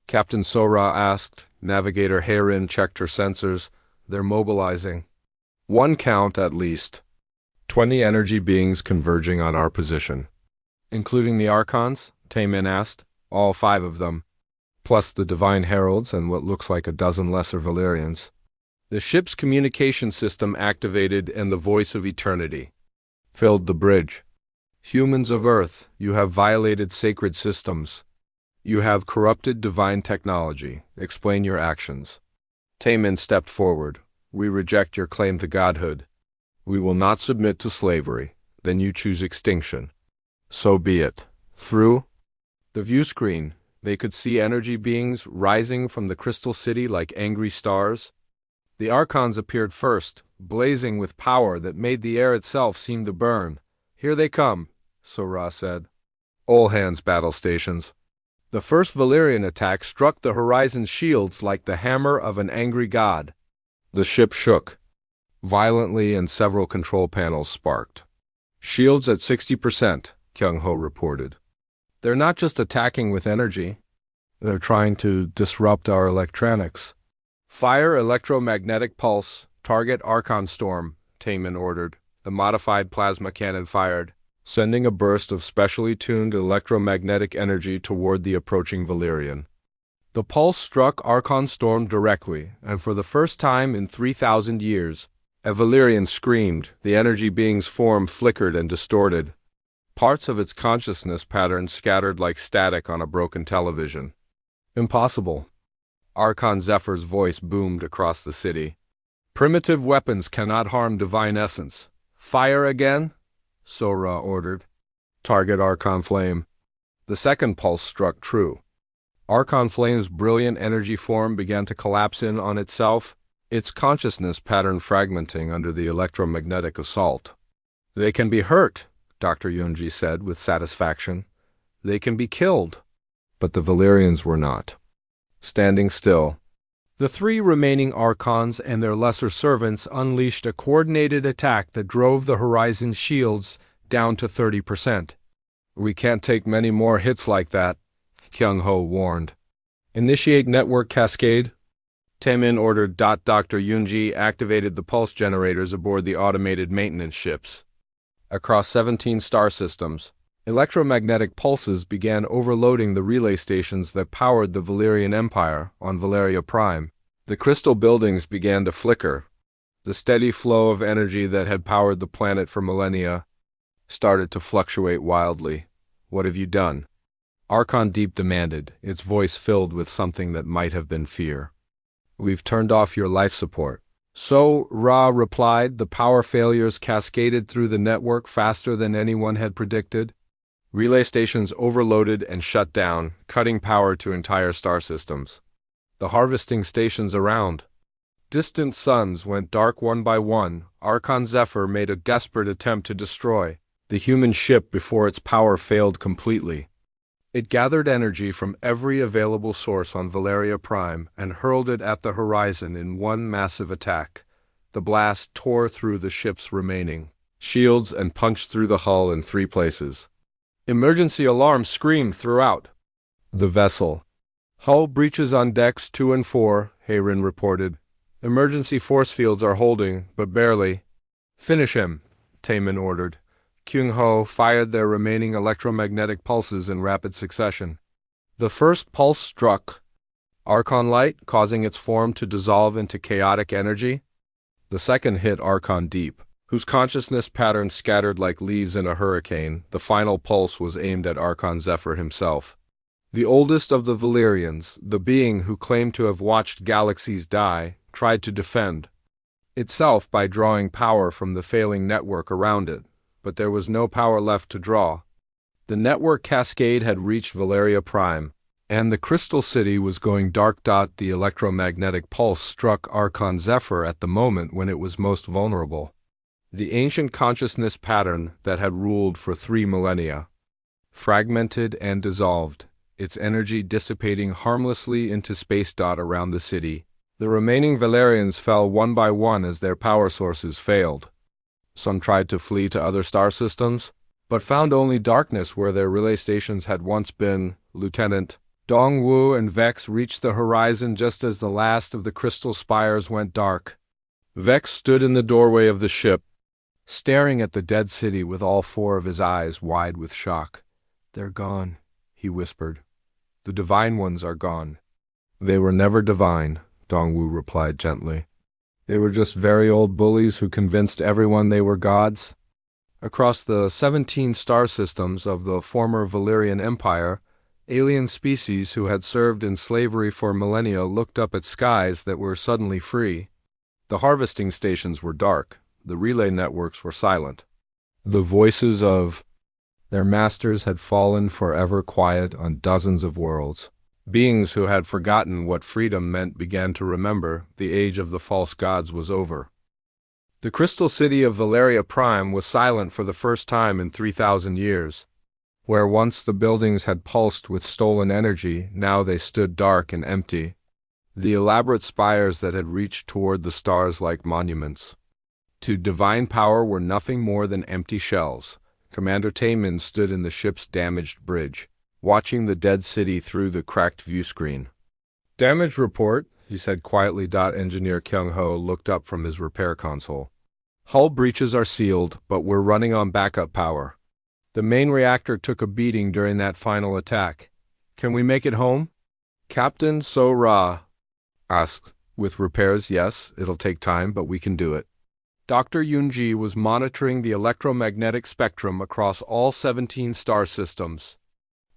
Captain Sora asked. Navigator Herin checked her sensors. They're mobilizing. 1 count at least. 20 energy beings converging on our position. Including the Archons? Taemin asked. All 5 of them. Plus the Divine Heralds and what looks like a dozen lesser Valyrians. The ship's communication system activated and the voice of eternity filled the bridge. Humans of Earth, you have violated sacred systems. You have corrupted divine technology. Explain your actions. Taemin stepped forward. We reject your claim to godhood. We will not submit to slavery. Then you choose extinction. So be it. Through the view screen, they could see energy beings rising from the crystal city like angry stars. The Archons appeared first, blazing with power that made the air itself seem to burn. Here they come, Sora said. All hands battle stations. The first Valyrian attack struck the Horizon's shields like the hammer of an angry god. The ship shook violently and several control panels sparked. Shields at 60%, Kyung-ho reported. They're not just attacking with energy. They're trying to disrupt our electronics. Fire electromagnetic pulse, target Archon storm, Taemin ordered. The modified plasma cannon fired, sending a burst of specially tuned electromagnetic energy toward the approaching Valyrian. The pulse struck Archon storm directly, and for the first time in 3,000 years, a Valyrian screamed. The energy being's form flickered and distorted. Parts of its consciousness pattern scattered like static on a broken television. Impossible. Archon Zephyr's voice boomed across the city. Primitive weapons cannot harm divine essence. Fire again? Sora ordered. Target Archon Flame. The second pulse struck true. Archon Flame's brilliant energy form began to collapse in on itself, its consciousness pattern fragmenting under the electromagnetic assault. They can be hurt, Dr. Yunji said with satisfaction. They can be killed. But the Valyrians were not. Standing still, the 3 remaining Archons and their lesser servants unleashed a coordinated attack that drove the Horizon's shields down to 30%. We can't take many more hits like that, Kyung-ho warned. Initiate network cascade. Taemin ordered. Dr. Yunji activated the pulse generators aboard the automated maintenance ships. Across 17 star systems, electromagnetic pulses began overloading the relay stations that powered the Valyrian Empire on Valeria Prime. The crystal buildings began to flicker. The steady flow of energy that had powered the planet for millennia started to fluctuate wildly. What have you done? Archon Deep demanded, its voice filled with something that might have been fear. We've turned off your life support. So, Ra replied, the power failures cascaded through the network faster than anyone had predicted. Relay stations overloaded and shut down, cutting power to entire star systems. The harvesting stations around distant suns went dark one by one. Archon Zephyr made a desperate attempt to destroy the human ship before its power failed completely. It gathered energy from every available source on Valeria Prime and hurled it at the horizon in one massive attack. The blast tore through the ship's remaining shields and punched through the hull in 3 places. Emergency alarms screamed throughout the vessel. Hull breaches on decks 2 and 4, Hayrin reported. Emergency force fields are holding, but barely. Finish him, Taemin ordered. Kyung-ho fired their remaining electromagnetic pulses in rapid succession. The first pulse struck Archon light, causing its form to dissolve into chaotic energy. The second hit Archon Deep, whose consciousness patterns scattered like leaves in a hurricane. The final pulse was aimed at Archon Zephyr himself. The oldest of the Valyrians, the being who claimed to have watched galaxies die, tried to defend itself by drawing power from the failing network around it, but there was no power left to draw. The network cascade had reached Valeria Prime, and the Crystal City was going dark. The electromagnetic pulse struck Archon Zephyr at the moment when it was most vulnerable. The ancient consciousness pattern that had ruled for 3 millennia fragmented and dissolved, its energy dissipating harmlessly into space. Around the city, the remaining Valerians fell one by one as their power sources failed. Some tried to flee to other star systems, but found only darkness where their relay stations had once been. Lieutenant Dongwu and Vex reached the horizon just as the last of the crystal spires went dark. Vex stood in the doorway of the ship, staring at the dead city with all 4 of his eyes wide with shock. "They're gone," he whispered. "The divine ones are gone." "They were never divine," Dongwu replied gently. "They were just very old bullies who convinced everyone they were gods." Across the 17 star systems of the former Valyrian Empire, alien species who had served in slavery for millennia looked up at skies that were suddenly free. The harvesting stations were dark. The relay networks were silent. The voices of their masters had fallen forever quiet on dozens of worlds. Beings who had forgotten what freedom meant began to remember. The age of the false gods was over. The crystal city of Valeria Prime was silent for the first time in 3,000 years. Where once the buildings had pulsed with stolen energy, now they stood dark and empty. The elaborate spires that had reached toward the stars like monuments to divine power were nothing more than empty shells. Commander Taemin stood in the ship's damaged bridge, watching the dead city through the cracked viewscreen. "Damage report," he said quietly. Engineer Kyung-ho looked up from his repair console. "Hull breaches are sealed, but we're running on backup power. The main reactor took a beating during that final attack. Can we make it home?" Captain So-Ra asked. "With repairs, yes. It'll take time, but we can do it." Dr. Yunji was monitoring the electromagnetic spectrum across all 17 star systems.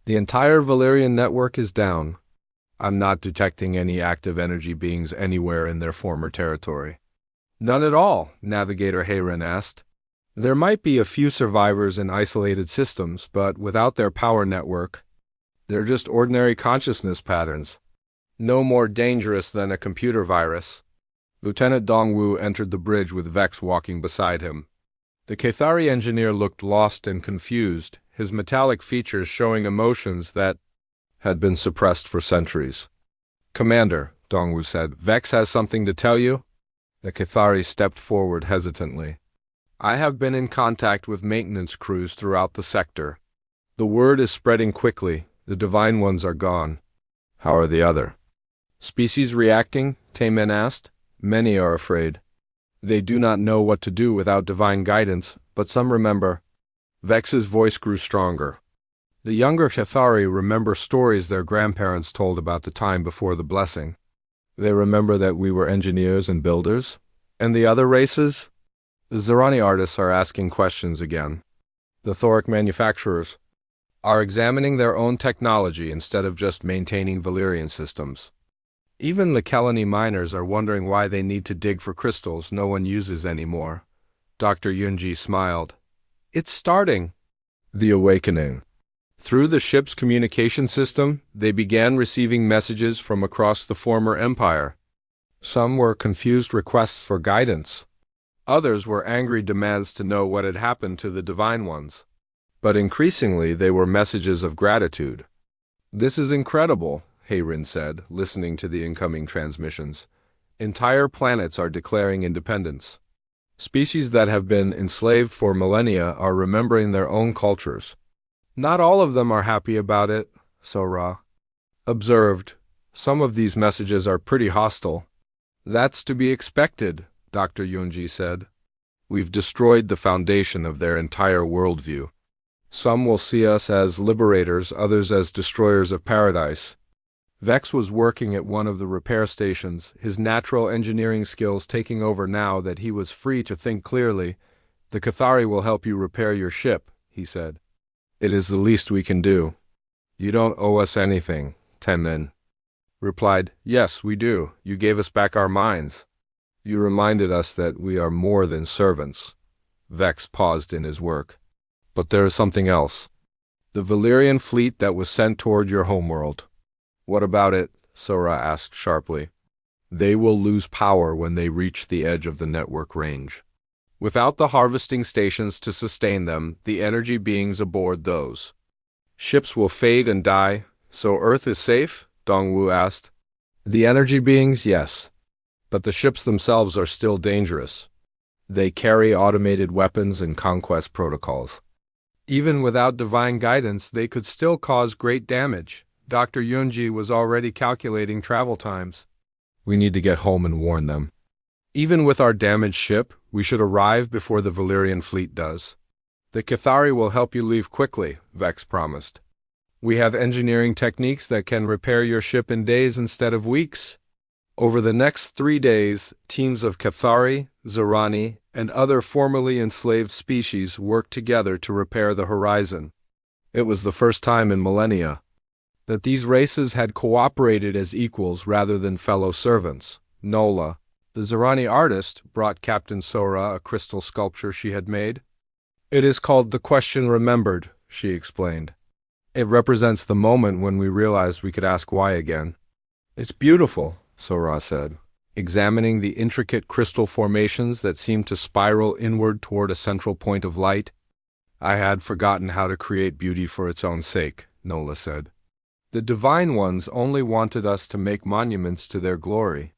"The entire Valyrian network is down. I'm not detecting any active energy beings anywhere in their former territory." "None at all?" Navigator Hayrin asked. "There might be a few survivors in isolated systems, but without their power network, they're just ordinary consciousness patterns. No more dangerous than a computer virus." Lieutenant Dongwu entered the bridge with Vex walking beside him. The Cathari engineer looked lost and confused, his metallic features showing emotions that had been suppressed for centuries. "Commander," Dongwu said, "Vex has something to tell you." The Cathari stepped forward hesitantly. "I have been in contact with maintenance crews throughout the sector. The word is spreading quickly. The divine ones are gone." "How are the other species reacting?" Taemin asked. "Many are afraid. They do not know what to do without divine guidance, but some remember." Vex's voice grew stronger. "The younger Cathari remember stories their grandparents told about the time before the blessing. They remember that we were engineers and builders. And the other races? The Zerani artists are asking questions again. The Thoric manufacturers are examining their own technology instead of just maintaining Valyrian systems. Even the Kelani miners are wondering why they need to dig for crystals no one uses anymore." Dr. Yunji smiled. "It's starting." The awakening. Through the ship's communication system, they began receiving messages from across the former empire. Some were confused requests for guidance. Others were angry demands to know what had happened to the divine ones. But increasingly they were messages of gratitude. This is incredible, Hayrin said, listening to the incoming transmissions. Entire planets are declaring independence. Species that have been enslaved for millennia are remembering their own cultures. Not all of them are happy about it, Sora observed. Some of these messages are pretty hostile. That's to be expected, Dr. Yunji said. We've destroyed the foundation of their entire worldview. Some will see us as liberators, others as destroyers of paradise. Vex was working at one of the repair stations, his natural engineering skills taking over now that he was free to think clearly. The Cathari will help you repair your ship, he said. It is the least we can do. You don't owe us anything, Tenmin replied. Yes, we do. You gave us back our minds. You reminded us that we are more than servants. Vex paused in his work. But there is something else. The Valyrian fleet that was sent toward your homeworld. What about it? Sora asked sharply. They will lose power when they reach the edge of the network range. Without the harvesting stations to sustain them, the energy beings aboard those ships will fade and die. So Earth is safe? Dongwu asked. The energy beings, yes. But the ships themselves are still dangerous. They carry automated weapons and conquest protocols. Even without divine guidance, they could still cause great damage. Dr. Yunji was already calculating travel times. We need to get home and warn them. Even with our damaged ship, we should arrive before the Valyrian fleet does. The Cathari will help you leave quickly, Vex promised. We have engineering techniques that can repair your ship in days instead of weeks. Over the next 3 days, teams of Cathari, Zerani, and other formerly enslaved species worked together to repair the horizon. It was the first time in millennia that these races had cooperated as equals rather than fellow servants. Nola, the Zerani artist, brought Captain Sora a crystal sculpture she had made. It is called The Question Remembered, she explained. It represents the moment when we realized we could ask why again. It's beautiful, Sora said, examining the intricate crystal formations that seemed to spiral inward toward a central point of light. I had forgotten how to create beauty for its own sake, Nola said. The Divine Ones only wanted us to make monuments to their glory.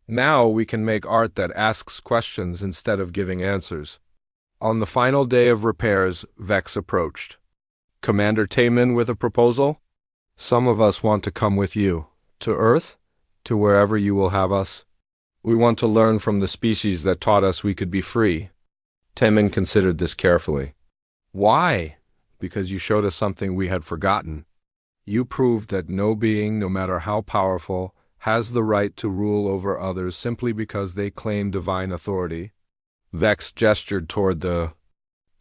Now we can make art that asks questions instead of giving answers. On the final day of repairs, Vex approached. Commander Taemin with a proposal? Some of us want to come with you. To Earth? To wherever you will have us. We want to learn from the species that taught us we could be free. Taemin considered this carefully. Why? Because you showed us something we had forgotten. You proved that no being, no matter how powerful, has the right to rule over others simply because they claim divine authority. Vex gestured toward the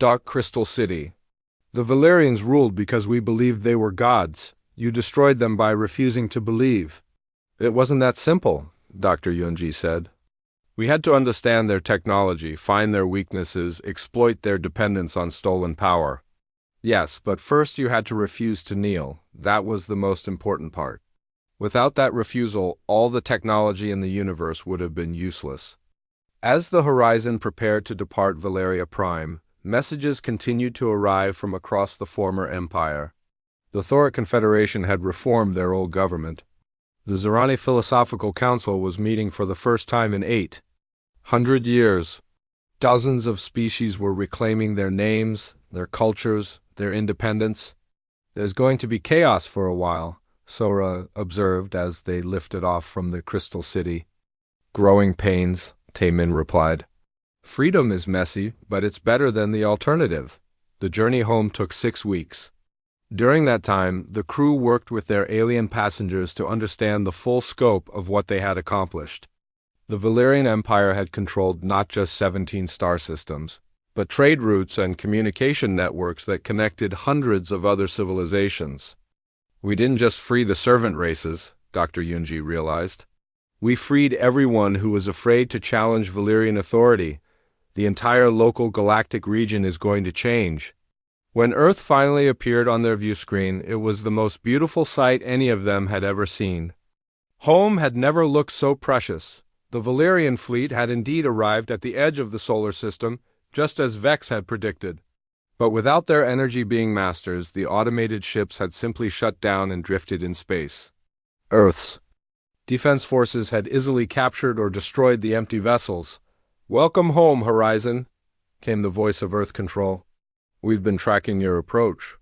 Dark Crystal City. The Valyrians ruled because we believed they were gods. You destroyed them by refusing to believe. It wasn't that simple, Dr. Yunji said. We had to understand their technology, find their weaknesses, exploit their dependence on stolen power. Yes, but first you had to refuse to kneel. That was the most important part. Without that refusal, all the technology in the universe would have been useless. As the Horizon prepared to depart Valeria Prime, messages continued to arrive from across the former empire. The Thoric Confederation had reformed their old government. The Zerani Philosophical Council was meeting for the first time in 800 years. Dozens of species were reclaiming their names, their cultures, their independence. There's going to be chaos for a while, Sora observed as they lifted off from the Crystal City. Growing pains, Taemin replied. Freedom is messy, but it's better than the alternative. The journey home took 6 weeks. During that time, the crew worked with their alien passengers to understand the full scope of what they had accomplished. The Valyrian Empire had controlled not just 17 star systems, but trade routes and communication networks that connected hundreds of other civilizations. We didn't just free the servant races, Dr. Yunji realized. We freed everyone who was afraid to challenge Valyrian authority. The entire local galactic region is going to change. When Earth finally appeared on their view screen, it was the most beautiful sight any of them had ever seen. Home had never looked so precious. The Valyrian fleet had indeed arrived at the edge of the solar system, just as Vex had predicted. But without their energy being masters, the automated ships had simply shut down and drifted in space. Earth's defense forces had easily captured or destroyed the empty vessels. "Welcome home, Horizon," came the voice of Earth Control. "We've been tracking your approach.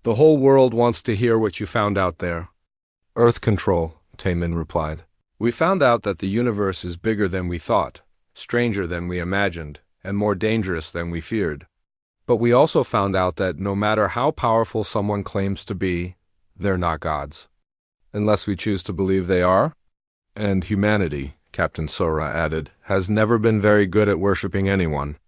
The whole world wants to hear what you found out there." "Earth Control," Taemin replied. "We found out that the universe is bigger than we thought, stranger than we imagined, and more dangerous than we feared. But we also found out that no matter how powerful someone claims to be, they're not gods. Unless we choose to believe they are. And humanity," Captain Sora added, "has never been very good at worshipping anyone."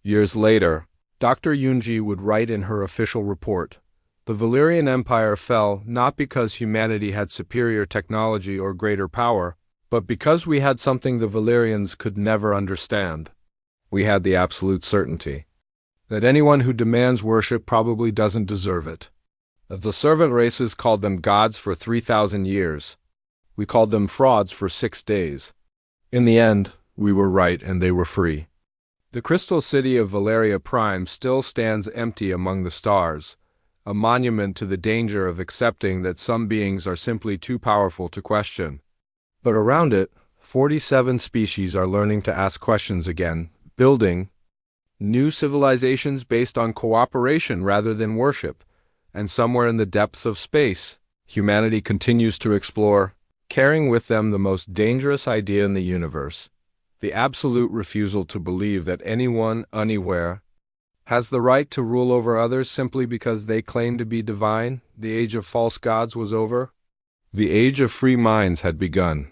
Years later, Dr. Yunji would write in her official report, "The Valyrian Empire fell not because humanity had superior technology or greater power, but because we had something the Valyrians could never understand. We had the absolute certainty that anyone who demands worship probably doesn't deserve it. The servant races called them gods for 3,000 years. We called them frauds for 6 days. In the end, we were right and they were free. The crystal city of Valeria Prime still stands empty among the stars, a monument to the danger of accepting that some beings are simply too powerful to question. But around it, 47 species are learning to ask questions again, building new civilizations based on cooperation rather than worship. And somewhere in the depths of space, humanity continues to explore, carrying with them the most dangerous idea in the universe, the absolute refusal to believe that anyone, anywhere, has the right to rule over others simply because they claim to be divine. The age of false gods was over. The age of free minds had begun.